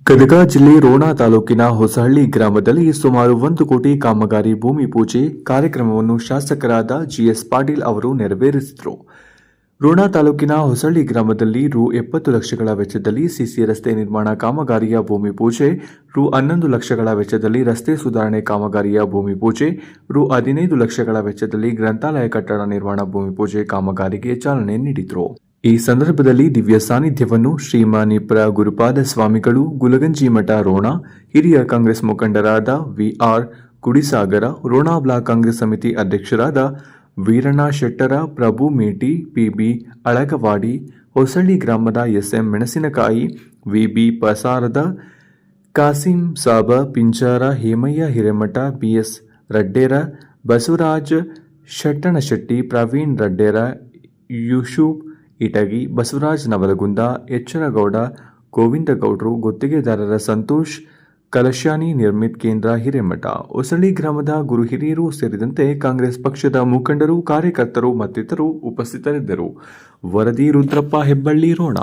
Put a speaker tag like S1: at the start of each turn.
S1: ಗದಗ ಜಿಲ್ಲೆ ರೋಣ ತಾಲೂಕಿನ ಹೊಸಹಳ್ಳಿ ಗ್ರಾಮದಲ್ಲಿ ಸುಮಾರು 1 ಕೋಟಿ ಕಾಮಗಾರಿ ಭೂಮಿ ಪೂಜೆ ಕಾರ್ಯಕ್ರಮವನ್ನು ಶಾಸಕರಾದ ಜಿಎಸ್ ಪಾಟೀಲ್ ಅವರು ನೆರವೇರಿಸಿದರು. ರೋಣ ತಾಲೂಕಿನ ಹೊಸಹಳ್ಳಿ ಗ್ರಾಮದಲ್ಲಿ ರು 70 ಲಕ್ಷಗಳ ವೆಚ್ಚದಲ್ಲಿ ಸಿಸಿ ರಸ್ತೆ ನಿರ್ಮಾಣ ಕಾಮಗಾರಿಯ ಭೂಮಿ ಪೂಜೆ, ರು 11 ಲಕ್ಷಗಳ ವೆಚ್ಚದಲ್ಲಿ ರಸ್ತೆ ಸುಧಾರಣೆ ಕಾಮಗಾರಿಯ ಭೂಮಿ ಪೂಜೆ, ರು 15 ಲಕ್ಷಗಳ ವೆಚ್ಚದಲ್ಲಿ ಗ್ರಂಥಾಲಯ ಕಟ್ಟಡ ನಿರ್ಮಾಣ ಭೂಮಿ ಪೂಜೆ ಕಾಮಗಾರಿಗೆ ಚಾಲನೆ ನೀಡಿದರು. ಈ ಸಂದರ್ಭದಲ್ಲಿ ದಿವ್ಯ ಸಾನ್ನಿಧ್ಯವನ್ನು ಶ್ರೀಮಾನಿಪುರ ಗುರುಪಾದ ಸ್ವಾಮಿಗಳು, ಗುಲಗಂಜಿ ಮಠ ರೋಣ, ಹಿರಿಯ ಕಾಂಗ್ರೆಸ್ ಮುಖಂಡರಾದ ವಿಆರ್ ಗುಡಿಸಾಗರ, ರೋಣ ಬ್ಲಾಕ್ ಕಾಂಗ್ರೆಸ್ ಸಮಿತಿ ಅಧ್ಯಕ್ಷರಾದ ವೀರಣ್ಣ ಶೆಟ್ಟರ, ಪ್ರಭು ಮೇಟಿ, ಪಿಬಿ ಅಳಗವಾಡಿ, ಹೊಸಳ್ಳಿ ಗ್ರಾಮದ ಎಸ್ಎಂ ಮೆಣಸಿನಕಾಯಿ, ವಿಬಿ ಪಸಾರದ, ಕಾಸಿಂ ಸಾಬ ಪಿಂಜಾರ, ಹೇಮಯ್ಯ ಹಿರೇಮಠ, ಬಿಎಸ್ ರಡ್ಡೇರ, ಬಸವರಾಜ್ ಶೆಟ್ಟಣಶೆಟ್ಟಿ, ಪ್ರವೀಣ್ ರಡ್ಡೇರ, ಯೂಸುಫ್ ಇಟಗಿ, ಬಸವರಾಜ್ ನವಲಗುಂದ, ಎಚ್ಚರಗೌಡ, ಗೋವಿಂದಗೌಡರು, ಗುತ್ತಿಗೆದಾರರ ಸಂತೋಷ್ ಕಲಶ್ಯಾನಿ, ನಿರ್ಮಿತ್ ಕೇಂದ್ರ ಹಿರೇಮಠ, ಹೊಸಳ್ಳಿ ಗ್ರಾಮದ ಗುರು ಹಿರಿಯರು ಸೇರಿದಂತೆ ಕಾಂಗ್ರೆಸ್ ಪಕ್ಷದ ಮುಖಂಡರು, ಕಾರ್ಯಕರ್ತರು ಮತ್ತಿತರರು ಉಪಸ್ಥಿತರಿದ್ದರು. ವರದಿ ರುದ್ರಪ್ಪ ಹೆಬ್ಬಳ್ಳಿ, ರೋಣ.